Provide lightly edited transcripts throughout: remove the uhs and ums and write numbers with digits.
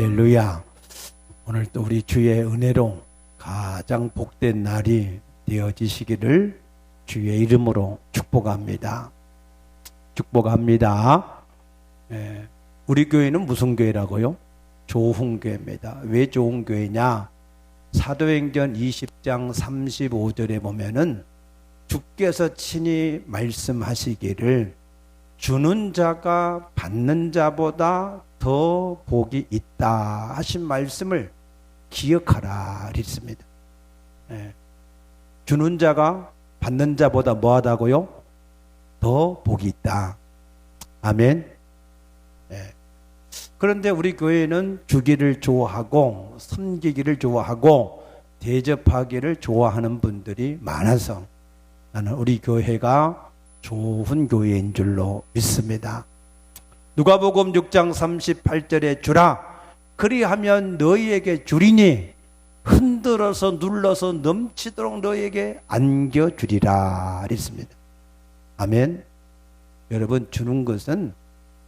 할렐루야. 오늘 또 우리 주의 은혜로 가장 복된 날이 되어지시기를 주의 이름으로 축복합니다. 축복합니다. 우리 교회는 무슨 교회라고요? 좋은 교회입니다. 왜 좋은 교회냐? 사도행전 20장 35절에 보면은 주께서 친히 말씀하시기를 주는 자가 받는 자보다 더 복이 있다 하신 말씀을 기억하라 했습니다. 주는 자가 받는 자보다 뭐하다고요? 더 복이 있다. 아멘. 그런데 우리 교회는 주기를 좋아하고 섬기기를 좋아하고 대접하기를 좋아하는 분들이 많아서 나는 우리 교회가 좋은 교회인 줄로 믿습니다. 누가복음 6장 38절에 주라 그리하면 너희에게 주리니 흔들어서 눌러서 넘치도록 너희에게 안겨주리라 했습니다. 아멘. 여러분, 주는 것은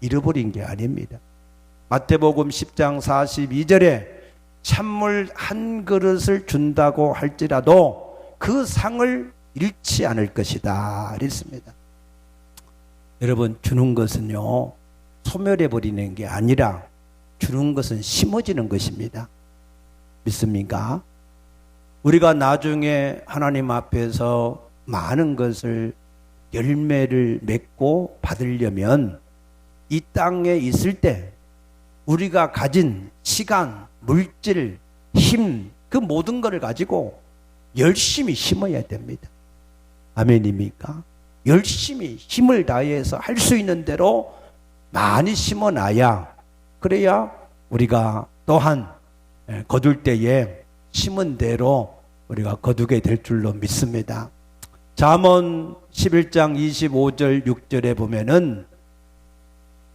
잃어버린 게 아닙니다. 마태복음 10장 42절에 찬물 한 그릇을 준다고 할지라도 그 상을 잃지 않을 것이다 했습니다. 여러분, 주는 것은요 소멸해버리는 게 아니라 주는 것은 심어지는 것입니다. 믿습니까? 우리가 나중에 하나님 앞에서 많은 것을 열매를 맺고 받으려면 이 땅에 있을 때 우리가 가진 시간, 물질, 힘, 그 모든 것을 가지고 열심히 심어야 됩니다. 아멘입니까? 열심히 힘을 다해서 할 수 있는 대로 많이 심어놔야, 그래야 우리가 또한 거둘 때에 심은 대로 우리가 거두게 될 줄로 믿습니다. 잠언 11장 25절 6절에 보면은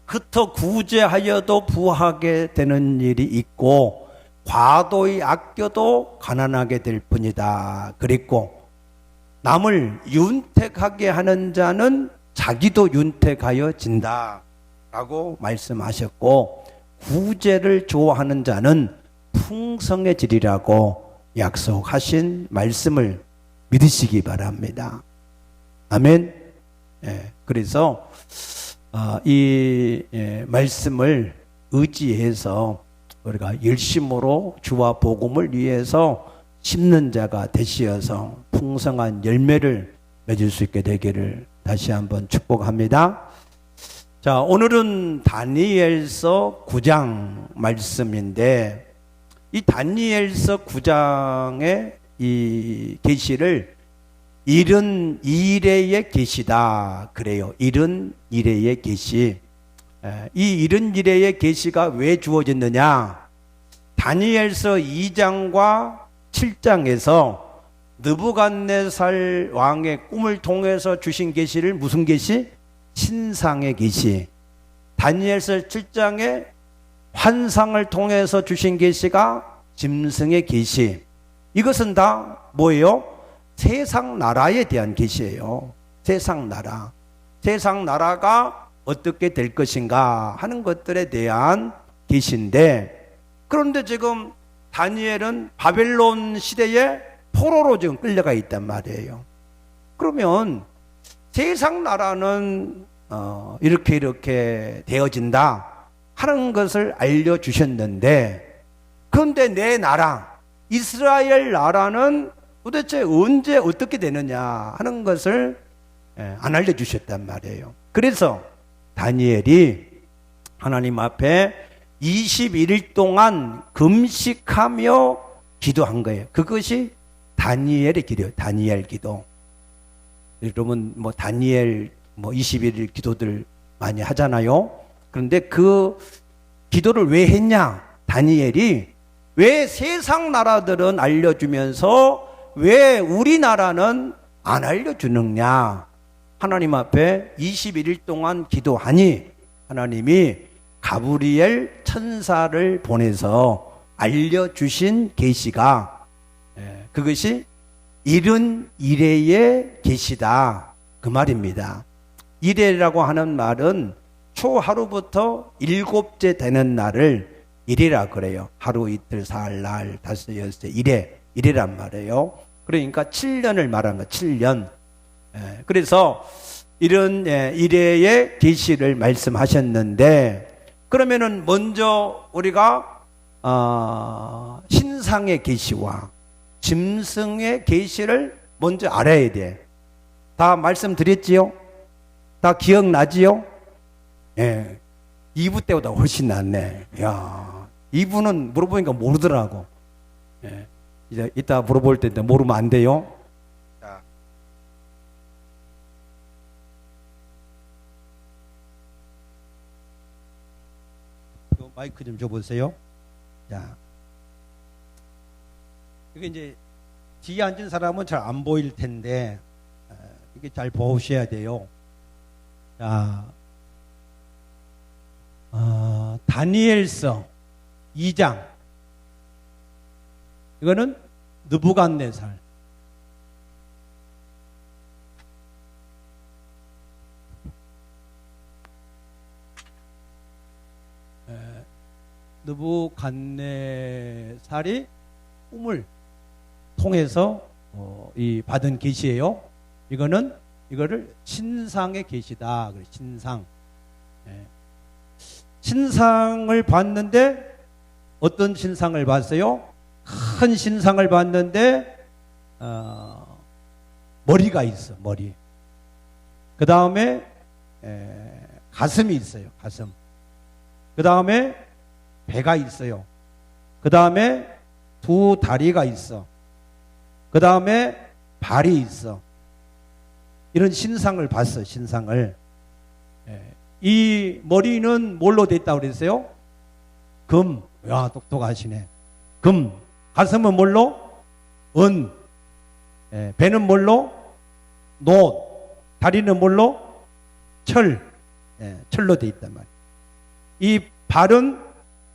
흩어 구제하여도 부하게 되는 일이 있고 과도히 아껴도 가난하게 될 뿐이다 그랬고, 남을 윤택하게 하는 자는 자기도 윤택하여 진다 라고 말씀하셨고, 구제를 좋아하는 자는 풍성해지리라고 약속하신 말씀을 믿으시기 바랍니다. 아멘. 그래서 이 말씀을 의지해서 우리가 열심으로 주와 복음을 위해서 심는 자가 되시어서 풍성한 열매를 맺을 수 있게 되기를 다시 한번 축복합니다. 자, 오늘은 다니엘서 9장 말씀인데, 이 다니엘서 9장의 이 계시를 72일의 계시다 그래요. 72일의 계시. 이 72일의 계시가 왜 주어졌느냐? 다니엘서 2장과 7장에서 느부갓네살 왕의 꿈을 통해서 주신 계시를 무슨 계시? 신상의 계시. 다니엘서 7장에 환상을 통해서 주신 계시가 짐승의 계시. 이것은 다 뭐예요? 세상 나라에 대한 계시예요. 세상 나라. 세상 나라가 어떻게 될 것인가 하는 것들에 대한 계시인데, 그런데 지금 다니엘은 바벨론 시대에 포로로 지금 끌려가 있단 말이에요. 그러면 세상 나라는 이렇게 되어진다 하는 것을 알려주셨는데, 그런데 내 나라 이스라엘 나라는 도대체 언제 어떻게 되느냐 하는 것을 안 알려주셨단 말이에요. 그래서 다니엘이 하나님 앞에 21일 동안 금식하며 기도한 거예요. 그것이 다니엘의 기도예요. 다니엘 기도. 여러분 다니엘 21일 기도들 많이 하잖아요. 그런데 그 기도를 왜 했냐? 다니엘이 왜 세상 나라들은 알려주면서 왜 우리나라는 안 알려주느냐? 하나님 앞에 21일 동안 기도하니 하나님이 가브리엘 천사를 보내서 알려주신 계시가 그것이 71회의 계시다 그 말입니다. 1회라고 하는 말은 초하루부터 7째 되는 날을 이래라 그래요. 하루, 이틀, 사흘, 날, 다섯, 여섯, 이래란 말이에요. 그러니까 7년을 말하는 거, 7년. 그래서 이런 이래의 계시를 말씀하셨는데, 그러면은 먼저 우리가 신상의 계시와 짐승의 계시를 먼저 알아야 돼. 다 말씀드렸지요? 다 기억나지요? 예. 2부 때보다 훨씬 낫네. 야, 2부는 물어보니까 모르더라고. 예. 이제 이따 물어볼 텐데 모르면 안 돼요. 자. 마이크 좀 줘보세요. 자. 이게 이제 뒤에 앉은 사람은 잘 안 보일 텐데, 이게 잘 보셔야 돼요. 자. 다니엘서 2장. 이거는 느부갓네살. 느부갓네살이 꿈을 통해서 이 받은 계시예요. 이거를 신상의 계시다. 신상. 신상을 봤는데 어떤 신상을 봤어요? 큰 신상을 봤는데 머리가 있어. 머리. 그 다음에 가슴이 있어요. 가슴. 그 다음에 배가 있어요. 그 다음에 두 다리가 있어. 그 다음에 발이 있어. 이런 신상을 봤어. 신상을. 이 머리는 뭘로 됐다고 그랬어요? 금. 야, 똑똑하시네. 금. 가슴은 뭘로? 은. 배는 뭘로? 노. 다리는 뭘로? 철. 철로 돼 있단 말이에요. 이 발은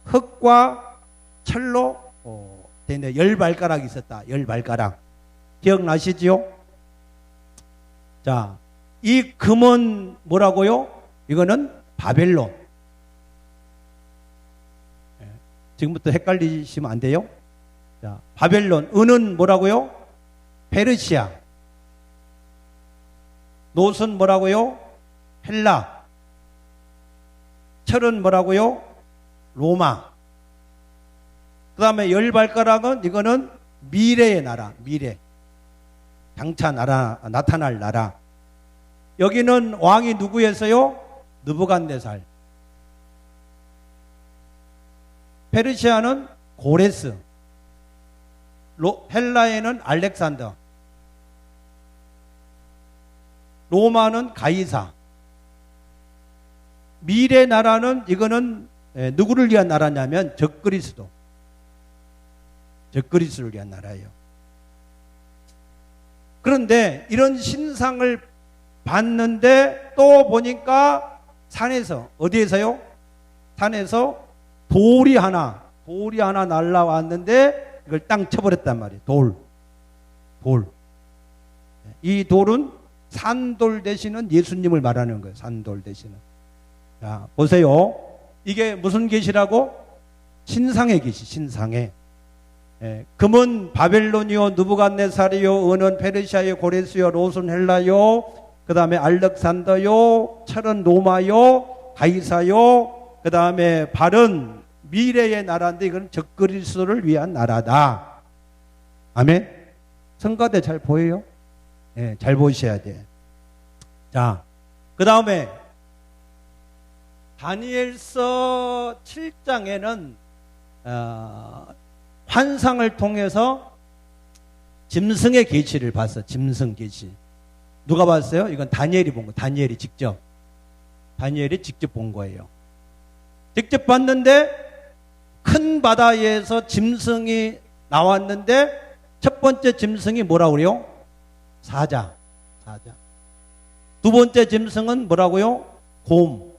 흙과 철로 되는데 10발가락이 있었다. 10발가락. 기억나시지요? 자, 이 금은 뭐라고요? 이거는 바벨론. 지금부터 헷갈리시면 안 돼요. 자, 바벨론. 은은 뭐라고요? 페르시아. 노은 뭐라고요? 헬라. 철은 뭐라고요? 로마. 그 다음에 10발가락은 이거는 미래의 나라. 미래. 장차 나타날 나라. 여기는 왕이 누구였어요? 느부갓네살. 페르시아는 고레스. 헬라에는 알렉산더. 로마는 가이사. 미래 나라는 이거는 누구를 위한 나라냐면 적그리스도. 적그리스도를 위한 나라예요. 그런데 이런 신상을 봤는데 또 보니까 산에서, 어디에서요? 산에서 돌이 하나 날라왔는데 이걸 땅 쳐버렸단 말이에요. 돌. 이 돌은 산돌 대신은 예수님을 말하는 거예요. 산돌 대신은. 자, 보세요. 이게 무슨 계시라고? 신상의 계시, 신상의. 금은 바벨론이요, 느부갓네살이요, 은은 페르시아요, 고레스요, 롯은 헬라요, 그 다음에 알렉산더요, 철은 로마요, 가이사요, 그 다음에 발은 미래의 나라인데 이건 적그리스도를 위한 나라다. 아멘. 성가대 잘 보여요? 네, 잘 보셔야 돼. 자, 그 다음에 다니엘서 7장에는 환상을 통해서 짐승의 계시를 봤어. 짐승 계시. 누가 봤어요? 이건 다니엘이 본 거. 다니엘이 직접 본 거예요. 직접 봤는데 큰 바다에서 짐승이 나왔는데 첫 번째 짐승이 뭐라고 그래요? 사자. 두 번째 짐승은 뭐라고요? 곰.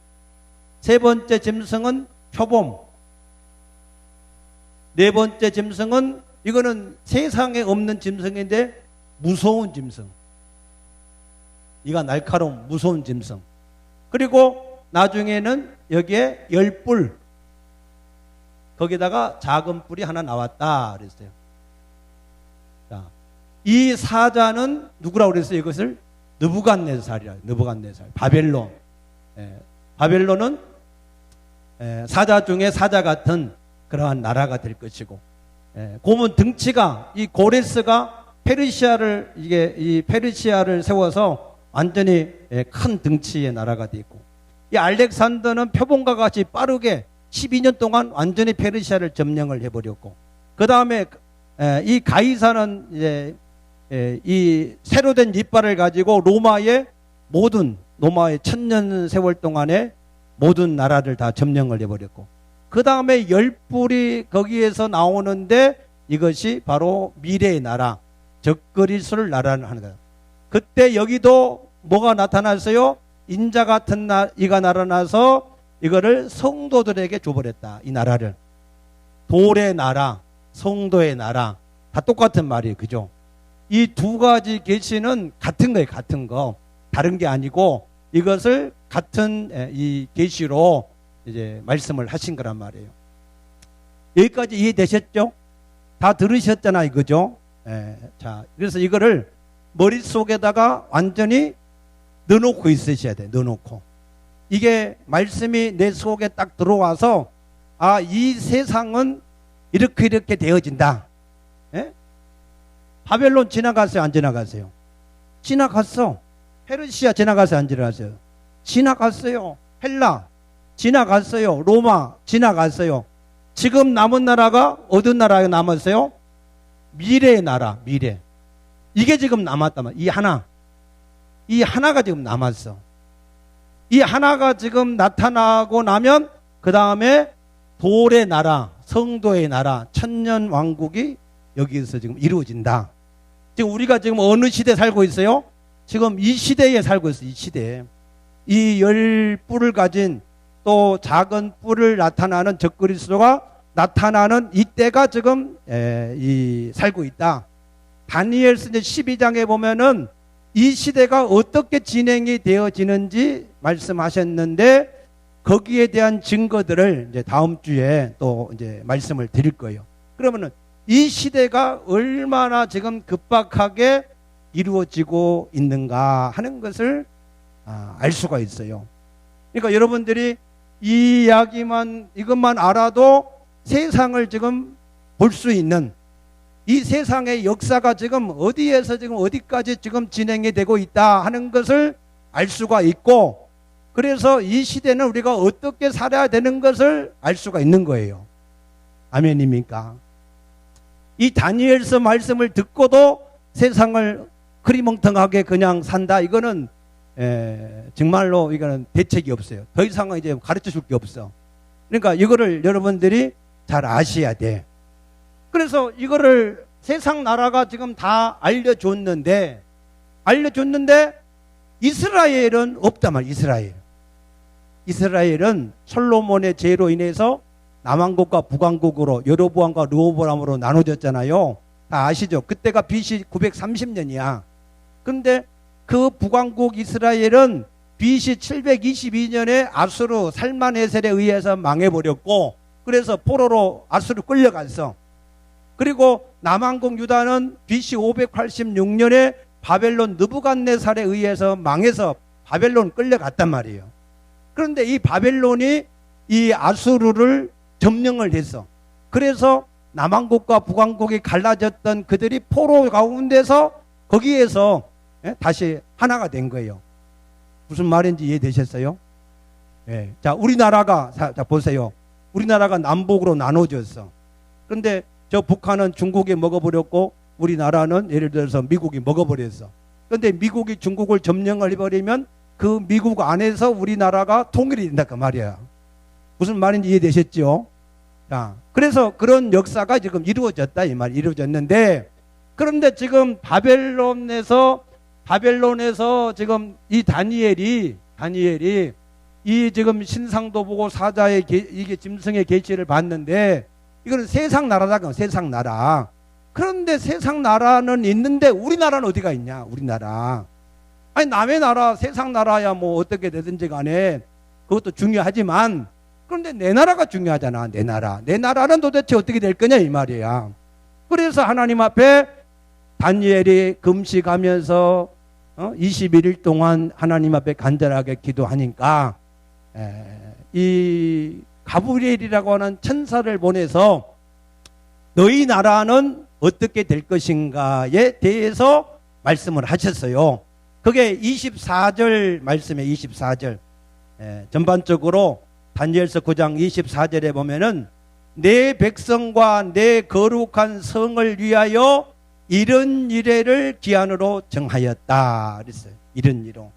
세 번째 짐승은 표범. 네 번째 짐승은 이거는 세상에 없는 짐승인데 무서운 짐승. 이가 날카로운 무서운 짐승. 그리고 나중에는 여기에 열뿔. 거기다가 작은 뿔이 하나 나왔다 그랬어요. 자, 이 사자는 누구라고 그랬어요? 이것을 느부갓네살이라. 느부갓네살. 바벨론. 바벨론은 사자 중에 사자 같은 그러한 나라가 될 것이고, 고문 등치가 이 고레스가 페르시아를 이 페르시아를 세워서 완전히 큰 등치의 나라가 돼 있고, 이 알렉산더는 표본과 같이 빠르게 12년 동안 완전히 페르시아를 점령을 해버렸고, 그 다음에 이 가이사는 이제 이 새로 된 이빨을 가지고 로마의 1000년 세월 동안에 모든 나라를 다 점령을 해버렸고, 그 다음에 10뿔이 거기에서 나오는데 이것이 바로 미래의 나라, 적그리스도를 나라를 하는 거예요. 그때 여기도 뭐가 나타났어요? 인자 같은 이가 나타나서 이거를 성도들에게 줘버렸다. 이 나라를. 돌의 나라, 성도의 나라, 다 똑같은 말이에요. 그죠? 이 두 가지 계시는 같은 거예요. 같은 거. 다른 게 아니고 이것을 같은 이 계시로 이제 말씀을 하신 거란 말이에요. 여기까지 이해되셨죠? 다 들으셨잖아요. 그죠? 자, 그래서 이거를 머릿속에다가 완전히 넣어놓고 있으셔야 돼요. 넣어놓고. 이게 말씀이 내 속에 딱 들어와서, 아, 이 세상은 이렇게 되어진다. 바벨론 지나갔어요? 안 지나갔어요? 지나갔어. 페르시아 지나갔어요? 안 지나갔어요? 지나갔어요. 헬라 지나갔어요. 로마 지나갔어요. 지금 남은 나라가 어떤 나라가 남았어요? 미래의 나라, 미래. 이게 지금 남았단 말이에요. 이 하나가 지금 남았어. 이 하나가 지금 나타나고 나면 그 다음에 돌의 나라, 성도의 나라, 천년 왕국이 여기서 지금 이루어진다. 지금 우리가 지금 어느 시대에 살고 있어요? 지금 이 시대에 살고 있어요. 이 시대에. 이 10뿔을 가진 또 작은 뿔을 나타나는 적그리스도가 나타나는 이때가 지금 살고 있다. 다니엘서 12장에 보면은 이 시대가 어떻게 진행이 되어지는지 말씀하셨는데, 거기에 대한 증거들을 이제 다음 주에 또 이제 말씀을 드릴 거예요. 그러면은 이 시대가 얼마나 지금 급박하게 이루어지고 있는가 하는 것을 알 수가 있어요. 그러니까 여러분들이 이 이야기만, 이것만 알아도 세상을 지금 볼 수 있는, 이 세상의 역사가 지금 어디에서 지금 어디까지 지금 진행이 되고 있다 하는 것을 알 수가 있고, 그래서 이 시대는 우리가 어떻게 살아야 되는 것을 알 수가 있는 거예요. 아멘입니까? 이 다니엘서 말씀을 듣고도 세상을 흐리멍텅하게 그냥 산다, 이거는 정말로 이거는 대책이 없어요. 더 이상은 이제 가르쳐 줄 게 없어. 그러니까 이거를 여러분들이 잘 아셔야 돼. 그래서 이거를 세상 나라가 지금 다 알려줬는데 이스라엘은 없단 말이에요. 이스라엘은 솔로몬의 죄로 인해서 남왕국과 북왕국으로, 여로보암과 르호보암으로 나눠졌잖아요. 다 아시죠? 그때가 BC 930년이야. 그런데 그 북왕국 이스라엘은 BC 722년에 아수르 살만에셀에 의해서 망해버렸고, 그래서 포로로 아수르 끌려갔어. 그리고 남왕국 유다는 BC 586년에 바벨론 느부갓네살에 의해서 망해서 바벨론 끌려갔단 말이에요. 그런데 이 바벨론이 이 아수르를 점령을 했어. 그래서 남왕국과 북왕국이 갈라졌던 그들이 포로 가운데서 거기에서 다시 하나가 된 거예요. 무슨 말인지 이해되셨어요? 자, 우리나라가, 자, 보세요. 우리나라가 남북으로 나눠졌어. 그런데 저 북한은 중국이 먹어버렸고, 우리나라는 예를 들어서 미국이 먹어버렸어. 그런데 미국이 중국을 점령을 해버리면 그 미국 안에서 우리나라가 통일이 된다 그 말이야. 무슨 말인지 이해되셨죠? 자, 그래서 그런 역사가 지금 이루어졌다 이 말, 이루어졌는데, 그런데 지금 바벨론에서 지금 이 다니엘이 이 지금 신상도 보고 사자의 이게 짐승의 계시를 봤는데, 이거는 세상 나라다, 세상 나라. 그런데 세상 나라는 있는데 우리나라는 어디가 있냐? 우리나라. 아니, 남의 나라, 세상 나라야 뭐 어떻게 되든지 간에 그것도 중요하지만, 그런데 내 나라가 중요하잖아. 내 나라. 내 나라는 도대체 어떻게 될 거냐 이 말이야. 그래서 하나님 앞에 다니엘이 금식하면서 21일 동안 하나님 앞에 간절하게 기도하니까 이 가브리엘이라고 하는 천사를 보내서 너희 나라는 어떻게 될 것인가에 대해서 말씀을 하셨어요. 그게 24절 말씀이에요. 24절. 전반적으로 다니엘서 9장 24절에 보면은 내 백성과 내 거룩한 성을 위하여 이런 이래를 기한으로 정하였다 그랬어요. 이런 이로.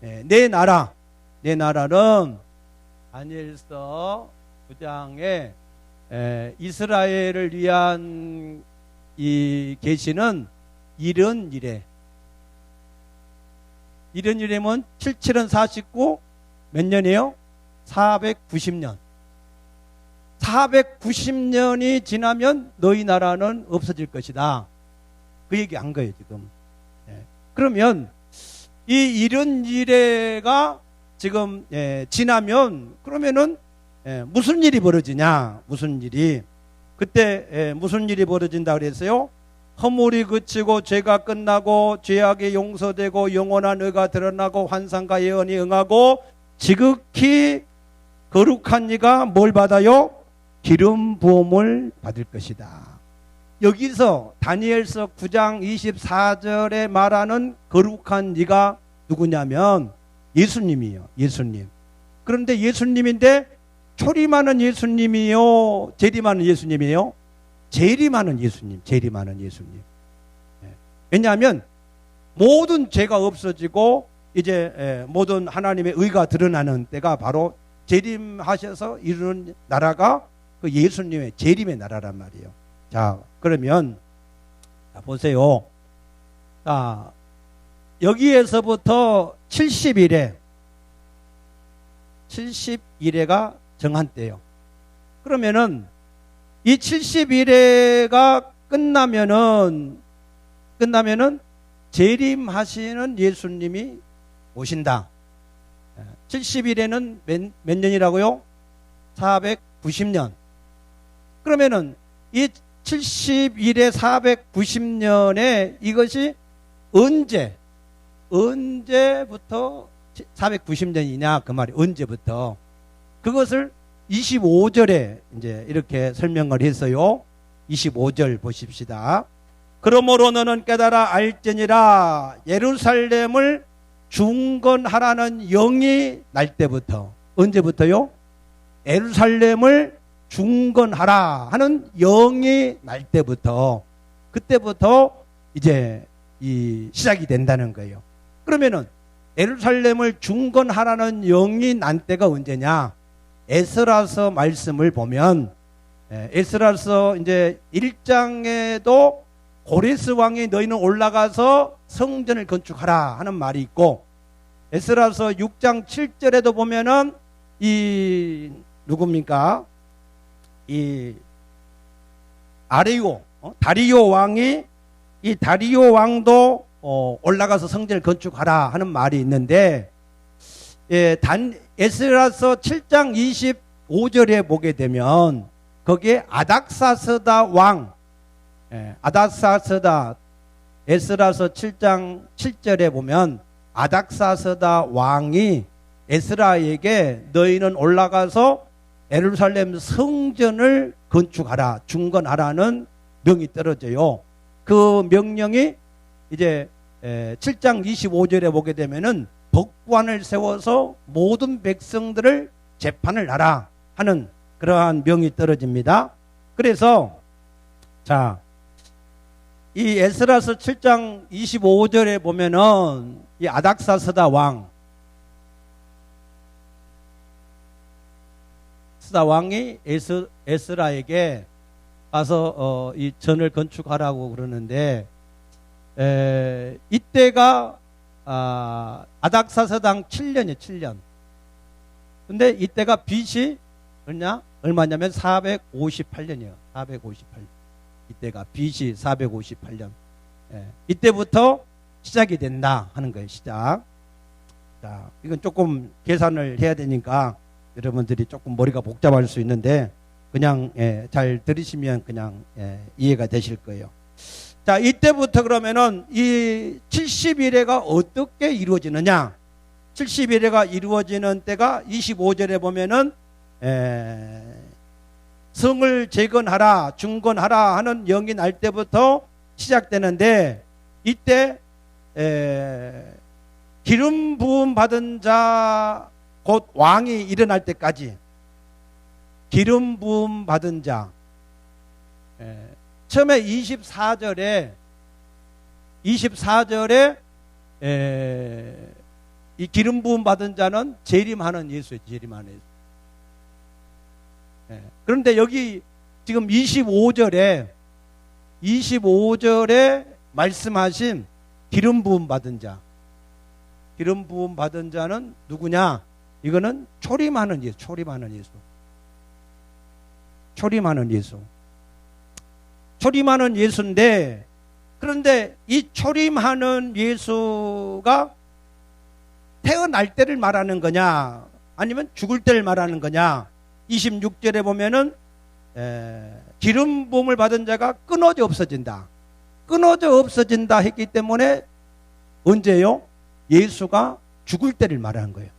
내 나라는 다니엘서 9장에 이스라엘을 위한 이 계시는 이런 이래. 이런 이래면 77은 49 몇 년이에요? 490년. 490년이 지나면 너희 나라는 없어질 것이다. 그 얘기 한 거예요, 지금. 그러면 이 이런 이래가 지금 지나면 그러면은 무슨 일이 벌어지냐? 무슨 일이? 그때 무슨 일이 벌어진다 그랬어요? 허물이 그치고 죄가 끝나고 죄악이 용서되고 영원한 의가 드러나고 환상과 예언이 응하고 지극히 거룩한 이가 뭘 받아요? 기름 부음을 받을 것이다. 여기서 다니엘서 9장 24절에 말하는 거룩한 이가 누구냐면 예수님이에요. 예수님. 그런데 예수님인데 초림하는 예수님이요? 재림하는 예수님이에요? 재림하는 예수님. 재림하는 예수님. 왜냐하면 모든 죄가 없어지고 이제 모든 하나님의 의가 드러나는 때가 바로 재림하셔서 이루는 나라가 그 예수님의 재림의 나라란 말이에요. 자, 그러면 보세요. 자, 여기에서부터 70일에가 정한대요. 그러면은 이 70일에가 끝나면은 재림하시는 예수님이 오신다. 70일에는 몇 년이라고요? 490년. 그러면은 이 70일에 490년에 이것이 언제부터 490년이냐 그 말이 언제부터 그것을 25절에 이제 이렇게 설명을 했어요. 25절 보십시다. 그러므로 너는 깨달아 알지니라 예루살렘을 중건하라는 영이 날 때부터 언제부터요? 예루살렘을 중건하라 하는 영이 날 때부터 그때부터 이제 이 시작이 된다는 거예요. 그러면은 예루살렘을 중건하라는 영이 난 때가 언제냐? 에스라서 말씀을 보면 에스라서 이제 1장에도 고레스 왕이 너희는 올라가서 성전을 건축하라 하는 말이 있고 에스라서 6장 7절에도 보면은 이 누굽니까? 이 다리오 왕이 이 다리오 왕도 올라가서 성전을 건축하라 하는 말이 있는데 에스라서 7장 25절에 보게 되면 거기에 아닥사스다 왕 아닥사스다 에스라서 7장 7절에 보면 아닥사스다 왕이 에스라에게 너희는 올라가서 예루살렘 성전을 건축하라 중건하라는 명이 떨어져요. 그 명령이 이제 7장 25절에 보게 되면은 법관을 세워서 모든 백성들을 재판을 하라 하는 그러한 명이 떨어집니다. 그래서 자, 이 에스라서 7장 25절에 보면은 이 아닥사스다 왕이 에스라에게 가서 이 전을 건축하라고 그러는데 이때가 아닥사스당 7년이에요. 7년. 근데 이때가 빚이 얼마냐면 458년이에요. 458년. 이때가 빚이 458년. 이때부터 시작이 된다 하는 거예요. 시작. 자, 이건 조금 계산을 해야 되니까 여러분들이 조금 머리가 복잡할 수 있는데 그냥 잘 들으시면 그냥 이해가 되실 거예요. 자, 이때부터 그러면은 이 70일회가 어떻게 이루어지느냐? 70일회가 이루어지는 때가 25절에 보면은 성을 재건하라, 중건하라 하는 영이 날 때부터 시작되는데, 이때 기름 부음 받은 자 곧 왕이 일어날 때까지 기름 부음 받은 자, 처음에 24절에 이 기름 부음 받은 자는 재림하는 예수예요. 재림하는 예수. 그런데 여기 지금 25절에 말씀하신 기름 부음 받은 자, 기름 부음 받은 자는 누구냐? 이거는 초림하는 예수, 초림하는 예수. 초림하는 예수. 초림하는 예수인데, 그런데 이 초림하는 예수가 태어날 때를 말하는 거냐, 아니면 죽을 때를 말하는 거냐? 26절에 보면은 기름 부음을 받은 자가 끊어져 없어진다. 끊어져 없어진다 했기 때문에 언제요? 예수가 죽을 때를 말하는 거예요.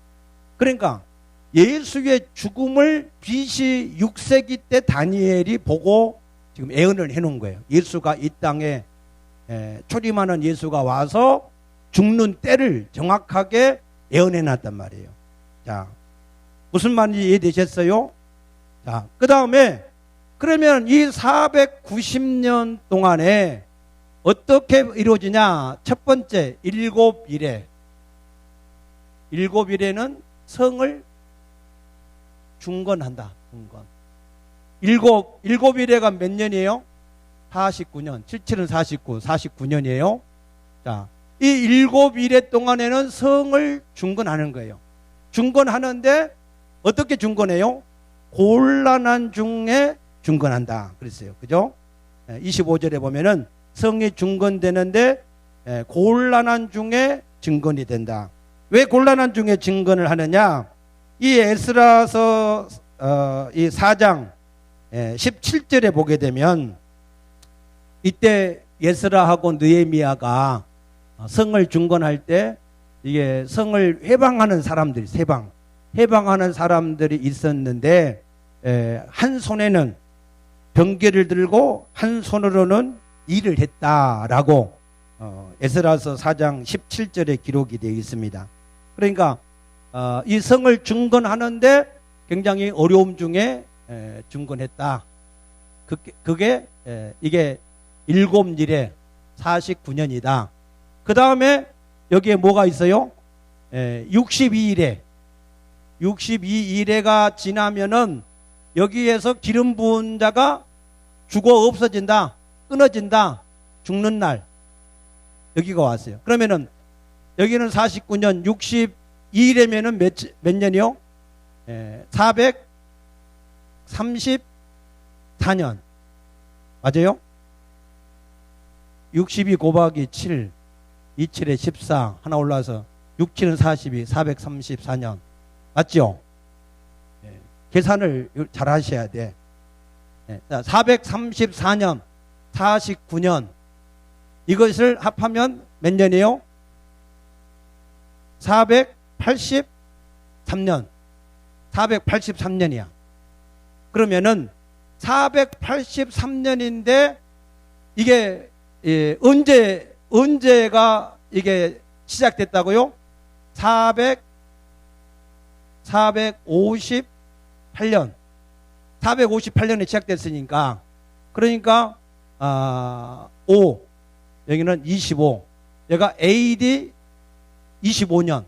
그러니까 예수의 죽음을 BC 6세기 때 다니엘이 보고 지금 예언을 해놓은 거예요. 예수가 이 땅에 초림하는 예수가 와서 죽는 때를 정확하게 예언해놨단 말이에요. 자, 무슨 말인지 이해되셨어요? 자, 그 다음에 그러면 이 490년 동안에 어떻게 이루어지냐? 첫 번째, 일곱 일에는 성을 중건한다. 중건. 일곱 일에가 몇 년이에요? 49년. 77은 49년이에요. 자, 이 일곱 일에 동안에는 성을 중건하는 거예요. 중건하는데 어떻게 중건해요? 곤란한 중에 중건한다. 그랬어요. 그죠? 25절에 보면은 성이 중건되는데 곤란한 중에 증건이 된다. 왜 곤란한 중에 증건을 하느냐? 이 에스라서 이 4장 17절에 보게 되면 이때 에스라하고 느헤미야가 성을 중건할 때 이게 성을 해방하는 사람들이 해방하는 사람들이 있었는데 한 손에는 병기를 들고 한 손으로는 일을 했다라고 에스라서 4장 17절에 기록이 되어 있습니다. 그러니까 이 성을 중건하는데 굉장히 어려움 중에 중건했다. 그게 이게 일곱 일에 49년이다. 그 다음에 여기에 뭐가 있어요? 62일에가 지나면은 여기에서 기름 부은 자가 죽어 없어진다, 끊어진다, 죽는 날, 여기가 왔어요. 그러면은 여기는 49년, 62일이면은 몇 년이요? 434년. 맞아요? 62 곱하기 7, 27에 14, 하나 올라와서 6, 7은 42, 434년. 맞죠? 계산을 잘 하셔야 돼. 434년, 49년. 이것을 합하면 몇 년이에요? 483년. 483년이야. 그러면은 483년인데 이게 언제가 이게 시작됐다고요? 458년. 458년에 시작됐으니까, 그러니까 5, 여기는 25, 여기가 AD 25년.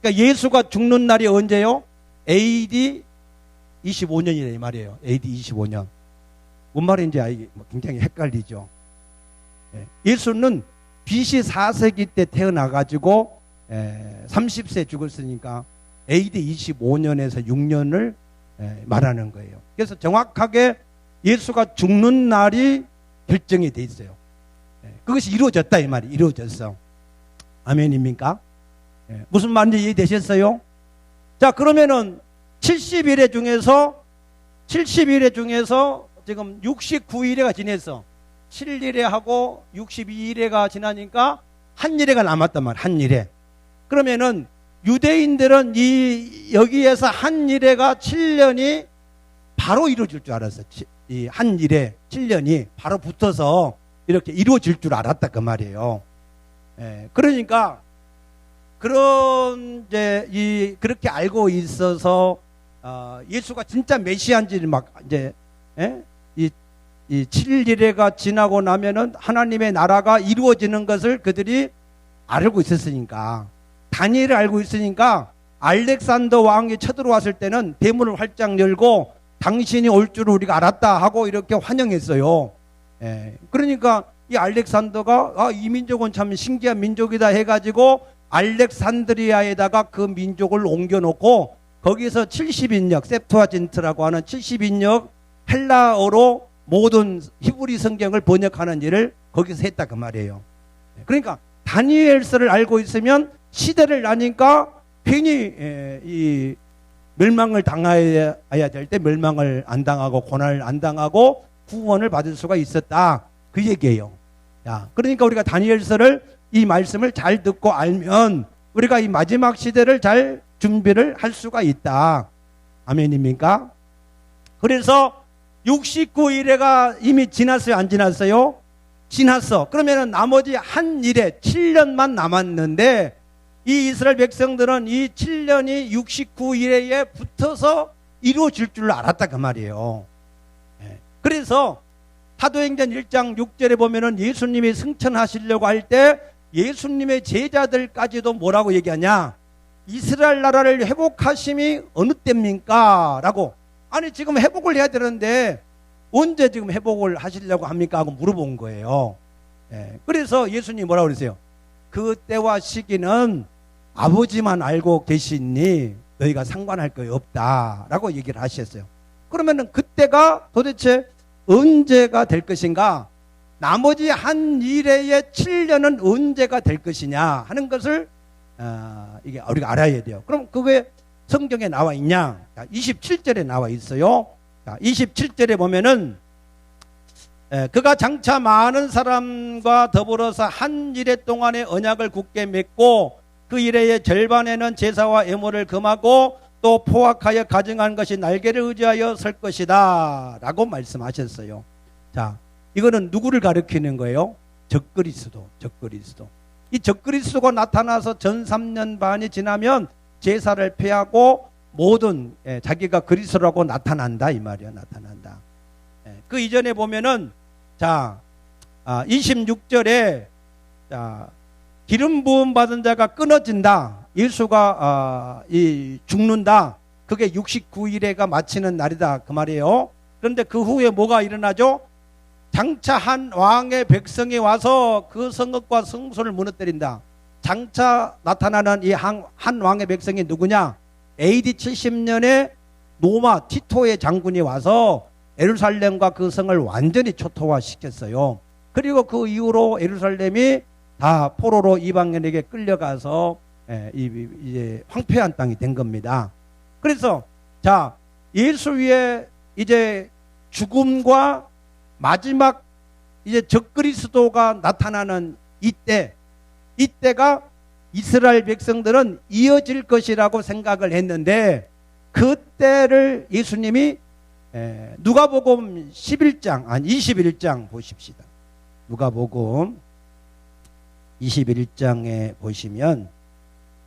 그러니까 예수가 죽는 날이 언제요? AD 25년이래 이 말이에요. AD 25년. 뭔 말인지 굉장히 헷갈리죠. 예수는 BC 4세기 때 태어나가지고 30세 죽었으니까 AD 25년에서 6년을 말하는 거예요. 그래서 정확하게 예수가 죽는 날이 결정이 돼 있어요. 그것이 이루어졌다 이 말이 이루어졌어. 아멘입니까? 무슨 말인지 이해되셨어요? 자, 그러면은 70일의 중에서 지금 69일에가 지냈어. 7일에 하고 62일에가 지나니까 한 일회가 남았단 말이야. 한 일회. 그러면은 유대인들은 여기에서 한 일회가 7년이 바로 이루어질 줄 알았어. 이 한 일회 7년이 바로 붙어서 이렇게 이루어질 줄 알았다 그 말이에요. 그러니까 그렇게 알고 있어서 예수가 진짜 메시아인지를 막 이제 이 7일회가 지나고 나면은 하나님의 나라가 이루어지는 것을 그들이 알고 있었으니까, 다니엘을 알고 있으니까 알렉산더 왕이 쳐들어왔을 때는 대문을 활짝 열고 당신이 올 줄 우리가 알았다 하고 이렇게 환영했어요. 그러니까 이 알렉산더가 이 민족은 참 신기한 민족이다 해가지고 알렉산드리아에다가 그 민족을 옮겨놓고 거기서 70인역 셉투아진트라고 하는 70인역 헬라어로 모든 히브리 성경을 번역하는 일을 거기서 했다 그 말이에요. 그러니까 다니엘서를 알고 있으면 시대를 아니까 괜히 이 멸망을 당해야 될 때 멸망을 안 당하고 고난을 안 당하고 구원을 받을 수가 있었다 그 얘기예요. 그러니까 우리가 다니엘서를 이 말씀을 잘 듣고 알면 우리가 이 마지막 시대를 잘 준비를 할 수가 있다. 아멘입니까? 그래서 69일에가 이미 지났어요? 안 지났어요? 지났어. 그러면은 나머지 한 일에 7년만 남았는데 이 이스라엘 백성들은 이 7년이 69일에 붙어서 이루어질 줄 알았다 그 말이에요. 그래서 사도행전 1장 6절에 보면은 예수님이 승천하시려고 할 때 예수님의 제자들까지도 뭐라고 얘기하냐? 이스라엘 나라를 회복하심이 어느 때입니까? 라고. 아니 지금 회복을 해야 되는데 언제 지금 회복을 하시려고 합니까? 하고 물어본 거예요. 그래서 예수님이 뭐라고 그러세요? 그 때와 시기는 아버지만 알고 계시니 너희가 상관할 거 없다 라고 얘기를 하셨어요. 그러면은 그때가 도대체 언제가 될 것인가? 나머지 한 일회의 7년은 언제가 될 것이냐 하는 것을 이게 우리가 알아야 돼요. 그럼 그게 성경에 나와 있냐? 27절에 나와 있어요. 27절에 보면은 그가 장차 많은 사람과 더불어서 한 일회 동안의 언약을 굳게 맺고 그 일회의 절반에는 제사와 애물을 금하고 또 포악하여 가증한 것이 날개를 의지하여 설 것이다 라고 말씀하셨어요. 자, 이거는 누구를 가리키는 거예요? 적그리스도. 이 적그리스도가 나타나서 전 3년 반이 지나면 제사를 폐하고 모든 자기가 그리스도라고 나타난다 이 말이에요. 나타난다. 그 이전에 보면은 자 26절에 자 기름 부음 받은 자가 끊어진다. 예수가 죽는다. 그게 69일에가 마치는 날이다 그 말이에요. 그런데 그 후에 뭐가 일어나죠? 장차 한 왕의 백성이 와서 그 성읍과 성소를 무너뜨린다. 장차 나타나는 이 한 왕의 백성이 누구냐? AD 70년에 로마 티토의 장군이 와서 예루살렘과 그 성을 완전히 초토화시켰어요. 그리고 그 이후로 예루살렘이 다 포로로 이방인에게 끌려가서 이제 황폐한 땅이 된 겁니다. 그래서 자 예수의 이제 죽음과 마지막 이제 적그리스도가 나타나는 이때가 이스라엘 백성들은 이어질 것이라고 생각을 했는데 그때를 예수님이 누가복음 21장 보십시다. 누가복음 21장에 보시면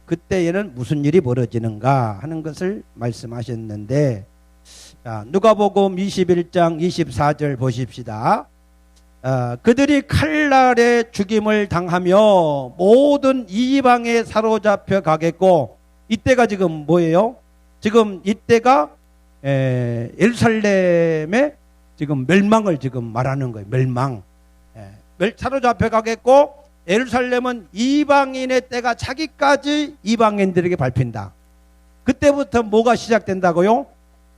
그때에는 무슨 일이 벌어지는가 하는 것을 말씀하셨는데 자, 누가복음 21장 24절 보십시다. 그들이 칼날에 죽임을 당하며 모든 이방에 사로잡혀 가겠고 이때가 지금 뭐예요? 지금 이때가 예루살렘의 지금 멸망을 지금 말하는 거예요. 멸망. 사로잡혀 가겠고 예루살렘은 이방인의 때가 차기까지 이방인들에게 밟힌다. 그때부터 뭐가 시작된다고요?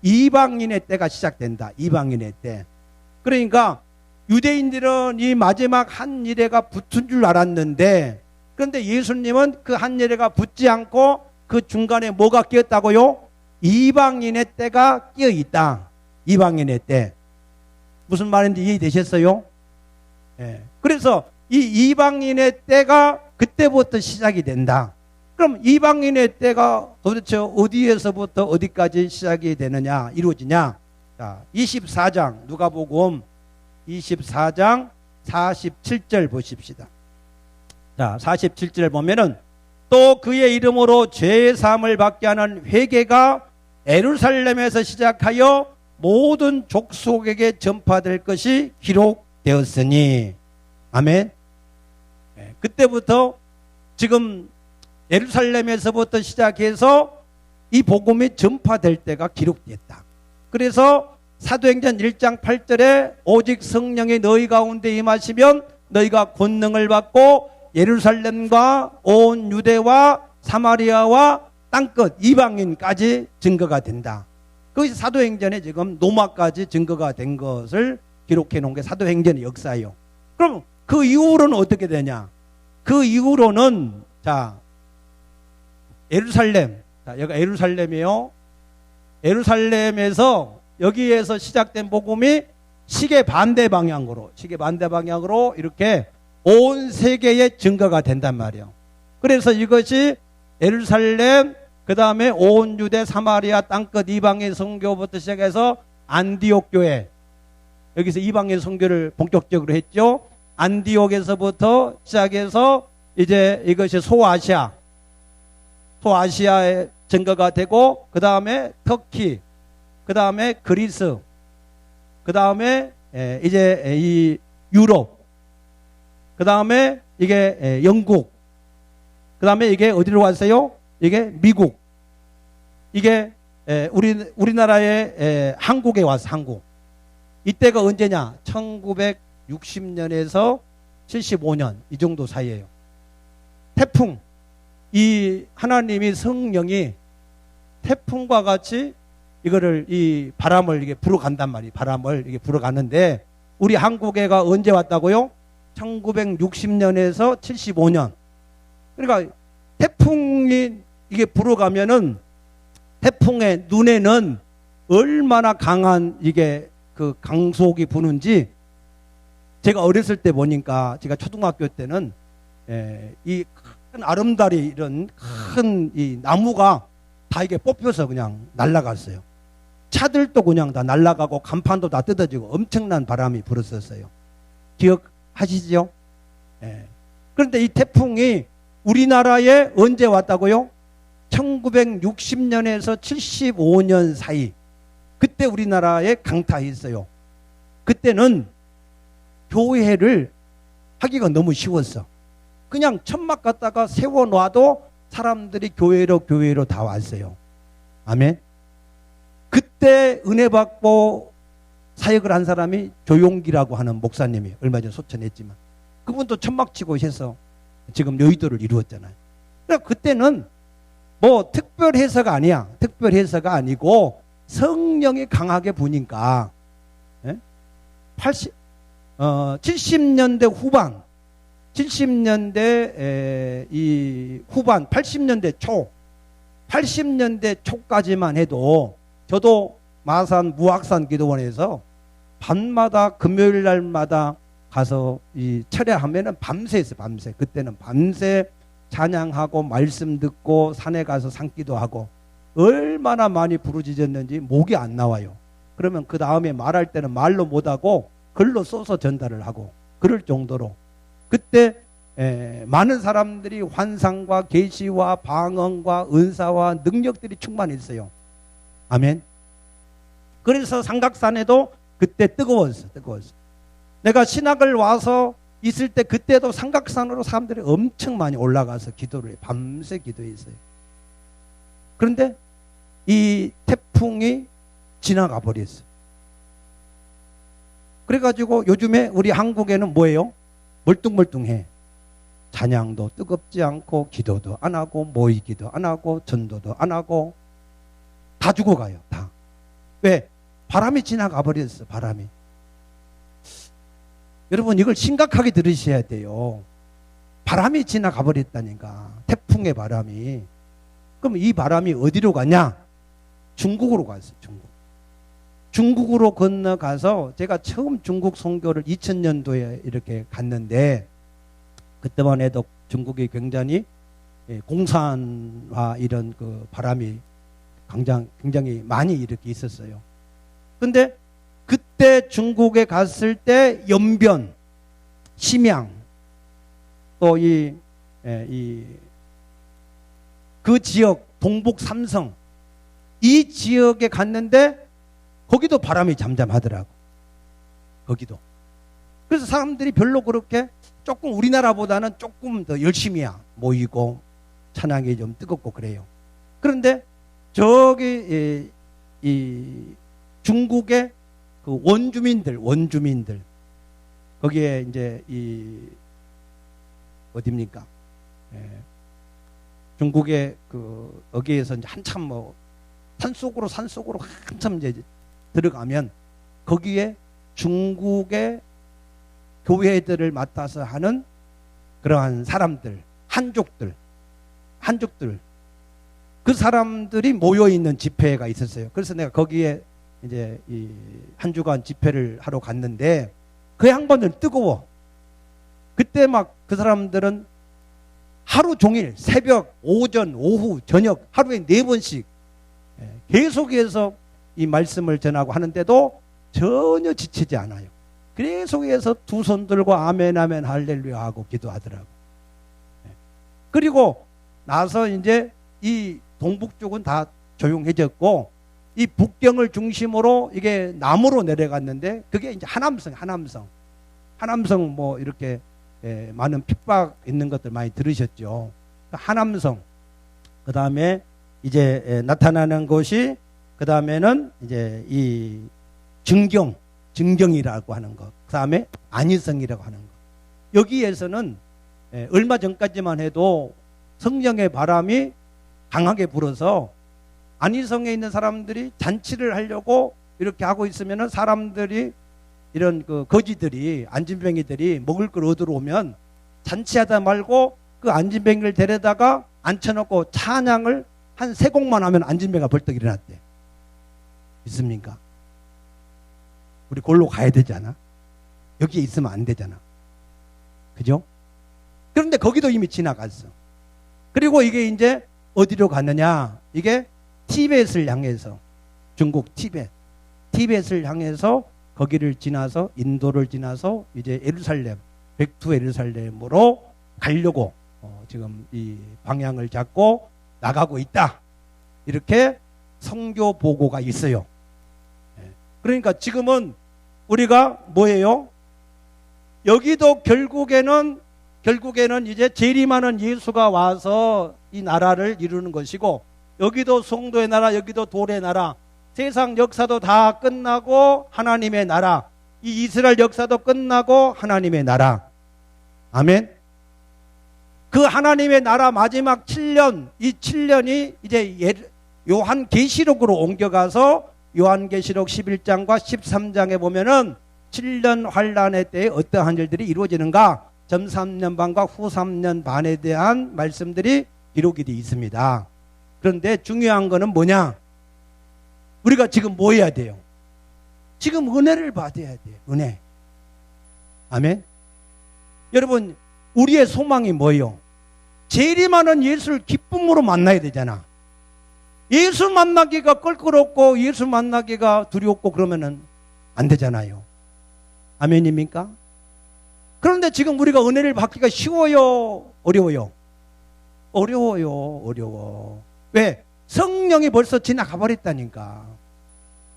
이방인의 때가 시작된다. 이방인의 때. 그러니까 유대인들은 이 마지막 한 일회가 붙은 줄 알았는데 그런데 예수님은 그 한 일회가 붙지 않고 그 중간에 뭐가 끼었다고요? 이방인의 때가 끼어 있다. 이방인의 때. 무슨 말인지 이해되셨어요? 예. 그래서 이 이방인의 때가 그때부터 시작이 된다. 그럼 이방인의 때가 도대체 어디에서부터 어디까지 시작이 되느냐, 이루어지냐? 자, 24장, 누가복음 24장 47절 보십시다. 자, 47절 보면은 또 그의 이름으로 죄 사함을 받게 하는 회개가 예루살렘에서 시작하여 모든 족속에게 전파될 것이 기록되었으니. 아멘. 네, 그때부터 지금 예루살렘에서부터 시작해서 이 복음이 전파될 때가 기록됐다. 그래서 사도행전 1장 8절에 오직 성령이 너희 가운데 임하시면 너희가 권능을 받고 예루살렘과 온 유대와 사마리아와 땅끝 이방인까지 증거가 된다. 그것이 사도행전에 지금 로마까지 증거가 된 것을 기록해 놓은 게 사도행전의 역사예요. 그럼 그 이후로는 어떻게 되냐? 그 이후로는 자, 예루살렘. 자, 여기가 예루살렘이에요. 예루살렘에서 여기에서 시작된 복음이 시계 반대 방향으로 이렇게 온 세계에 증거가 된단 말이에요. 그래서 이것이 예루살렘, 그 다음에 온 유대 사마리아 땅끝 이방인 선교부터 시작해서 안디옥 교회, 여기서 이방인 선교를 본격적으로 했죠. 안디옥에서부터 시작해서 이제 이것이 소아시아에 증거가 되고, 그 다음에 터키, 그 다음에 그리스, 그 다음에 이제 이 유럽, 그 다음에 이게 영국, 그 다음에 이게 어디로 왔어요? 이게 미국, 이게 우리나라의 한국에 왔어. 한국. 이때가 언제냐? 1960년에서 75년 이 정도 사이에요. 태풍, 이 하나님이 성령이 태풍과 같이 이거를 이 바람을 이게 불어간단 말이에요. 바람을 이게 불어가는데 우리 한국에가 언제 왔다고요? 1960년에서 75년. 그러니까 태풍이 이게 불어가면은 태풍의 눈에는 얼마나 강한 이게 그 강속이 부는지 제가 어렸을 때 보니까 제가 초등학교 때는 이 큰 아름다리 이런 큰 이 나무가 다 이게 뽑혀서 그냥 날아갔어요. 차들도 그냥 다 날아가고 간판도 다 뜯어지고 엄청난 바람이 불었었어요. 기억하시죠? 그런데 이 태풍이 우리나라에 언제 왔다고요? 1960년에서 75년 사이. 그때 우리나라에 강타했어요. 그때는 교회를 하기가 너무 쉬웠어. 그냥 천막 갖다가 세워놔도 사람들이 교회로 다 왔어요. 아멘. 그때 은혜 받고 사역을 한 사람이 조용기라고 하는 목사님이 얼마 전에 소천했지만 그분도 천막 치고 해서 지금 여의도를 이루었잖아요. 그러니까 그때는 뭐 특별해서가 아니야. 특별해서가 아니고 성령이 강하게 부니까 70년대 후반 70년대 이 후반 80년대 초 80년대 초까지만 해도 저도 마산 무학산 기도원에서 밤마다 금요일 날마다 가서 이 철야하면은 밤새 했어요. 밤새. 그때는 밤새 찬양하고 말씀 듣고 산에 가서 산기도 하고 얼마나 많이 부르짖었는지 목이 안 나와요. 그러면 그 다음에 말할 때는 말로 못하고 글로 써서 전달을 하고 그럴 정도로 그때 많은 사람들이 환상과 계시와 방언과 은사와 능력들이 충만했어요. 아멘. 그래서 삼각산에도 그때 뜨거웠어. 내가 신학을 와서 있을 때 그때도 삼각산으로 사람들이 엄청 많이 올라가서 기도를 해. 밤새 기도했어요. 그런데 이 태풍이 지나가 버렸어요. 그래가지고 요즘에 우리 한국에는 뭐예요? 멀뚱멀뚱해. 찬양도 뜨겁지 않고 기도도 안 하고 모이기도 안 하고 전도도 안 하고 다 죽어가요. 다. 왜? 바람이 지나가 버렸어. 바람이. 여러분 이걸 심각하게 들으셔야 돼요. 바람이 지나가 버렸다니까. 태풍의 바람이. 그럼 이 바람이 어디로 가냐? 중국으로 갔어요. 중국으로 건너가서 제가 처음 중국 선교를 2000년도에 이렇게 갔는데 그때만 해도 중국이 굉장히 공산화 이런 그 바람이 굉장히 많이 이렇게 있었어요. 근데 그때 중국에 갔을 때 연변, 심양, 또 그 지역, 동북 삼성, 이 지역에 갔는데 거기도 바람이 잠잠하더라고. 거기도. 그래서 사람들이 별로 그렇게 조금 우리나라보다는 조금 더 열심히 모이고 찬양이 좀 뜨겁고 그래요. 그런데 저기 이 중국의 그 원주민들 거기에 이제 어디입니까? 중국의 그 여기에서 이제 한참 뭐 산속으로 한참 이제 들어가면 거기에 중국의 교회들을 맡아서 하는 그러한 사람들, 한족들 그 사람들이 모여 있는 집회가 있었어요. 그래서 내가 거기에 이제 한 주간 집회를 하러 갔는데 그 양반들 뜨거워. 그때 막 그 사람들은 하루 종일 새벽, 오전, 오후, 저녁 하루에 4번씩 계속해서 이 말씀을 전하고 하는데도 전혀 지치지 않아요. 계속해서 두 손 들고 아멘 아멘 할렐루야 하고 기도하더라고. 그리고 나서 이제 이 동북 쪽은 다 조용해졌고 이 북경을 중심으로 이게 남으로 내려갔는데 그게 이제 하남성 뭐 이렇게 많은 핍박 있는 것들 많이 들으셨죠. 하남성 그 다음에 이제 나타나는 곳이 그 다음에는 이제 이 증경이라고 하는 것, 그 다음에 안희성이라고 하는 것. 여기에서는 얼마 전까지만 해도 성령의 바람이 강하게 불어서 안희성에 있는 사람들이 잔치를 하려고 이렇게 하고 있으면은 사람들이 이런 그 거지들이 안진뱅이들이 먹을 걸 얻으러 오면 잔치하다 말고 그 안진뱅이를 데려다가 앉혀놓고 찬양을 한 3곡만 하면 안진뱅이가 벌떡 일어났대. 있습니까? 우리 골로 가야 되잖아. 여기에 있으면 안 되잖아. 그죠? 그런데 거기도 이미 지나갔어. 그리고 이게 이제 어디로 갔느냐? 이게 티벳을 향해서, 중국 티벳을 향해서 거기를 지나서 인도를 지나서 이제 예루살렘, 백투 예루살렘으로 가려고 지금 이 방향을 잡고 나가고 있다. 이렇게 선교 보고가 있어요. 그러니까 지금은 우리가 뭐예요? 여기도 결국에는 이제 재림하는 예수가 와서 이 나라를 이루는 것이고, 여기도 성도의 나라, 여기도 돌의 나라, 세상 역사도 다 끝나고 하나님의 나라, 이 이스라엘 역사도 끝나고 하나님의 나라. 아멘. 그 하나님의 나라 마지막 7년, 이 7년이 이제 요한계시록으로 옮겨가서 요한계시록 11장과 13장에 보면은 7년 환란의 때에 어떠한 일들이 이루어지는가, 전 3년 반과 후 3년 반에 대한 말씀들이 기록이 되어 있습니다. 그런데 중요한 거는 뭐냐? 우리가 지금 뭐 해야 돼요? 지금 은혜를 받아야 돼요. 은혜. 아멘. 여러분, 우리의 소망이 뭐예요? 재림하는 예수를 기쁨으로 만나야 되잖아. 예수 만나기가 껄끄럽고 예수 만나기가 두렵고 그러면은 안 되잖아요. 아멘입니까? 그런데 지금 우리가 은혜를 받기가 쉬워요? 어려워요? 어려워. 왜? 성령이 벌써 지나가 버렸다니까.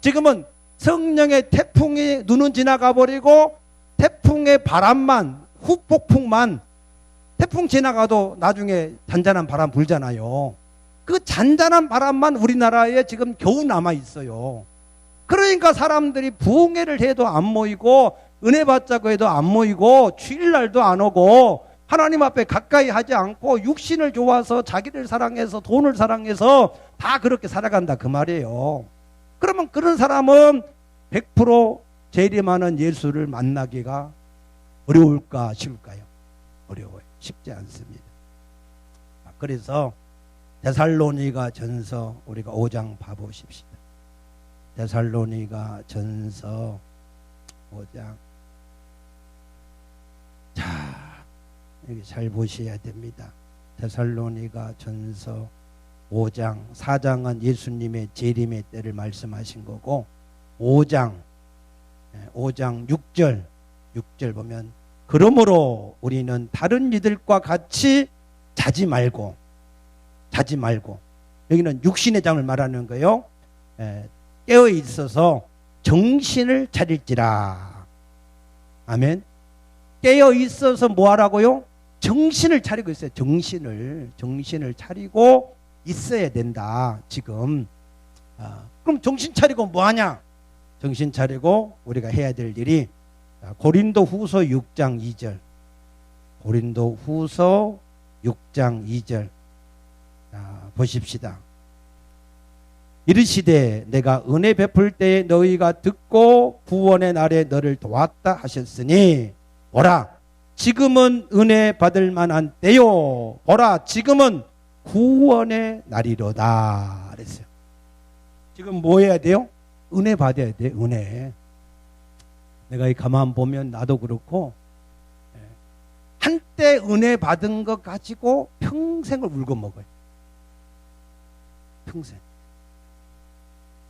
지금은 성령의 태풍이 눈은 지나가 버리고 태풍의 바람만, 후폭풍만, 태풍 지나가도 나중에 잔잔한 바람 불잖아요. 그 잔잔한 바람만 우리나라에 지금 겨우 남아 있어요. 그러니까 사람들이 부흥회를 해도 안 모이고 은혜 받자고 해도 안 모이고 주일날도 안 오고 하나님 앞에 가까이 하지 않고 육신을 좋아서 자기를 사랑해서 돈을 사랑해서 다 그렇게 살아간다 그 말이에요. 그러면 그런 사람은 100% 재림하는 예수를 만나기가 어려울까 쉬울까요? 어려워요. 쉽지 않습니다. 그래서 데살로니가 전서 우리가 5장 봐보십시다. 데살로니가 전서 5장. 자, 여기 잘 보셔야 됩니다. 데살로니가 전서 5장, 4장은 예수님의 재림의 때를 말씀하신 거고, 5장 6절 보면, 그러므로 우리는 다른 이들과 같이 자지 말고, 여기는 육신의 장을 말하는 거예요. 깨어 있어서 정신을 차릴지라. 아멘. 깨어 있어서 뭐 하라고요? 정신을 차리고 있어요. 정신을 차리고 있어야 된다. 지금. 그럼 정신 차리고 뭐 하냐? 정신 차리고 우리가 해야 될 일이, 고린도 후서 6장 2절. 고린도 후서 6장 2절. 보십시다. 이르시되 내가 은혜 베풀 때에 너희가 듣고 구원의 날에 너를 도왔다 하셨으니, 보라 지금은 은혜 받을 만한 때요, 보라 지금은 구원의 날이로다 그랬어요. 지금 뭐 해야 돼요? 은혜 받아야 돼. 은혜. 내가 이 가만 보면 나도 그렇고, 한때 은혜 받은 것 가지고 평생을 울고 먹어요. 평생.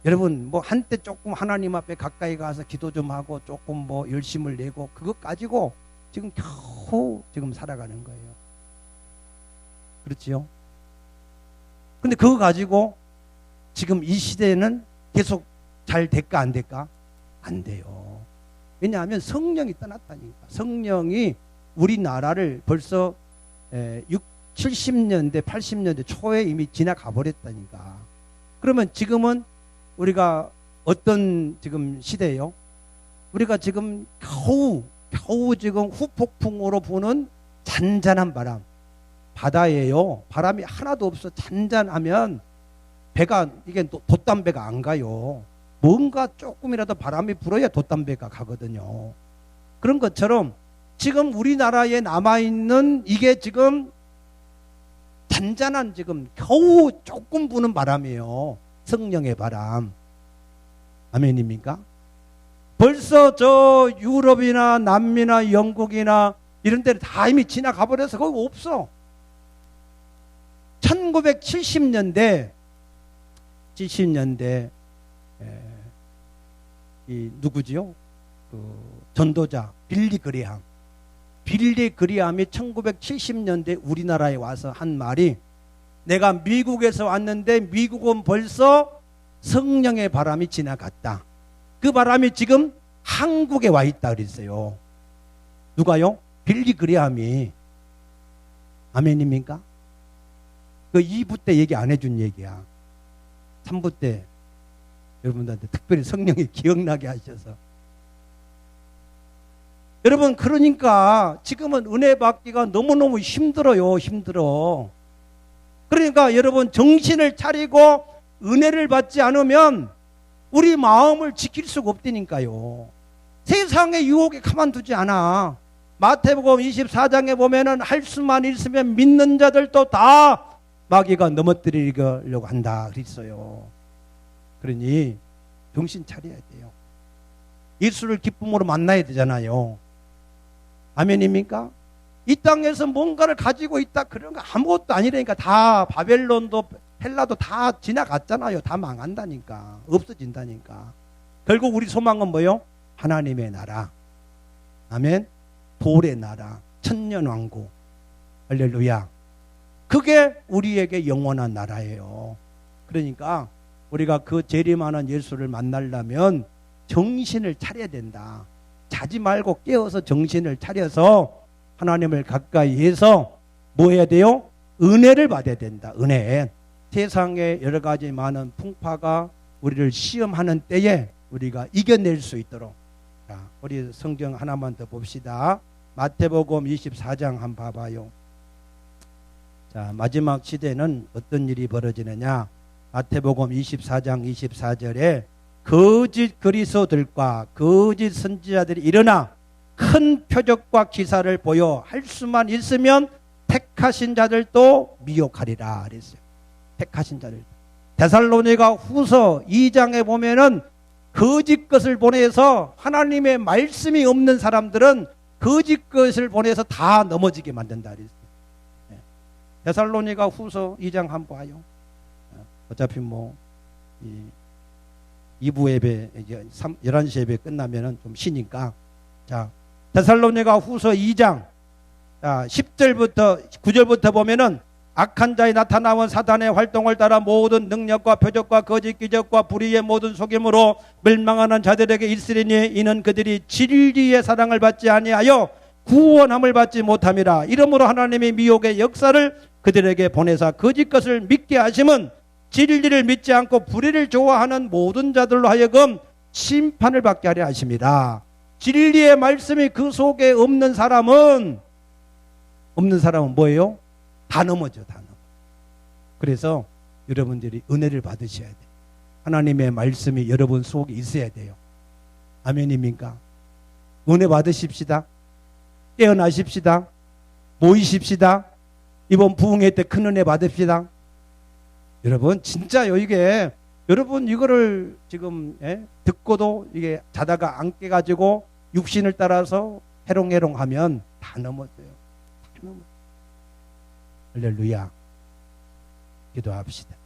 여러분, 뭐 한때 조금 하나님 앞에 가까이 가서 기도 좀 하고 조금 뭐 열심을 내고 그것 가지고 지금 겨우 지금 살아가는 거예요. 그렇지요? 근데 그거 가지고 지금 이 시대에는 계속 잘 될까 안 될까? 안 돼요. 왜냐하면 성령이 떠났다니까. 성령이 우리나라를 벌써 70년대, 80년대 초에 이미 지나가 버렸다니까. 그러면 지금은 우리가 어떤 지금 시대예요? 우리가 지금 겨우 지금 후폭풍으로 부는 잔잔한 바람. 바다예요. 바람이 하나도 없어. 잔잔하면 배가, 이게 돛담배가 안 가요. 뭔가 조금이라도 바람이 불어야 돛담배가 가거든요. 그런 것처럼 지금 우리나라에 남아있는 이게 지금 잔잔한, 지금 겨우 조금 부는 바람이에요. 성령의 바람. 아멘입니까? 벌써 저 유럽이나 남미나 영국이나 이런 데는 다 이미 지나가 버려서 거기 없어. 1970년대 이 누구지요? 그 전도자 빌리 그레함. 빌리 그레함이 1970년대 우리나라에 와서 한 말이, 내가 미국에서 왔는데 미국은 벌써 성령의 바람이 지나갔다. 그 바람이 지금 한국에 와 있다 그랬어요. 누가요? 빌리 그레함이. 아멘입니까? 그 2부 때 얘기 안 해준 얘기야. 3부 때 여러분들한테 특별히 성령이 기억나게 하셔서. 여러분, 그러니까 지금은 은혜 받기가 너무너무 힘들어요. 힘들어. 그러니까 여러분, 정신을 차리고 은혜를 받지 않으면 우리 마음을 지킬 수가 없다니까요. 세상의 유혹에 가만두지 않아. 마태복음 24장에 보면은 할 수만 있으면 믿는 자들도 다 마귀가 넘어뜨리려고 한다 그랬어요. 그러니 정신 차려야 돼요. 예수를 기쁨으로 만나야 되잖아요. 아멘입니까? 이 땅에서 뭔가를 가지고 있다 그런 거 아무것도 아니라니까. 다 바벨론도 헬라도 다 지나갔잖아요. 다 망한다니까. 없어진다니까. 결국 우리 소망은 뭐요? 하나님의 나라. 아멘. 돌의 나라. 천년왕국. 할렐루야. 그게 우리에게 영원한 나라예요. 그러니까 우리가 그 재림하는 예수를 만나려면 정신을 차려야 된다. 자지 말고 깨어서 정신을 차려서 하나님을 가까이 해서 뭐 해야 돼요? 은혜를 받아야 된다. 은혜. 세상에 여러 가지 많은 풍파가 우리를 시험하는 때에 우리가 이겨낼 수 있도록. 자, 우리 성경 하나만 더 봅시다. 마태복음 24장 한번 봐봐요. 자, 마지막 시대는 어떤 일이 벌어지느냐? 마태복음 24장 24절에 거짓 그리스도들과 거짓 선지자들이 일어나 큰 표적과 기사를 보여 할 수만 있으면 택하신 자들도 미혹하리라 그랬어요. 택하신 자들. 데살로니가 후서 2장에 보면은 거짓 것을 보내서 하나님의 말씀이 없는 사람들은 거짓 것을 보내서 다 넘어지게 만든다 그랬어요. 데살로니가 후서 2장 한번 봐요. 어차피 뭐 2부 예배 이제 11시 예배 끝나면은 좀 쉬니까 자 데살로니가 후서 2장 10절부터 9절부터 보면은 악한 자에 나타나온 사단의 활동을 따라 모든 능력과 표적과 거짓 기적과 불의의 모든 속임으로 멸망하는 자들에게 있으리니 이는 그들이 진리의 사랑을 받지 아니하여 구원함을 받지 못함이라. 이러므로 하나님이 미혹의 역사를 그들에게 보내사 거짓 것을 믿게 하심은 진리를 믿지 않고 불의를 좋아하는 모든 자들로 하여금 심판을 받게 하려 하심이라. 진리의 말씀이 그 속에 없는 사람은 뭐예요? 다 넘어져, 다 넘어. 그래서 여러분들이 은혜를 받으셔야 돼요. 하나님의 말씀이 여러분 속에 있어야 돼요. 아멘입니까? 은혜 받으십시다. 깨어나십시다. 모이십시다. 이번 부흥회 때 큰 은혜 받읍시다. 여러분 진짜요. 이게 여러분 이거를 지금 듣고도 이게 자다가 안 깨가지고 육신을 따라서 해롱해롱하면 다 넘어져요. 다 넘어져요. 할렐루야. 기도합시다.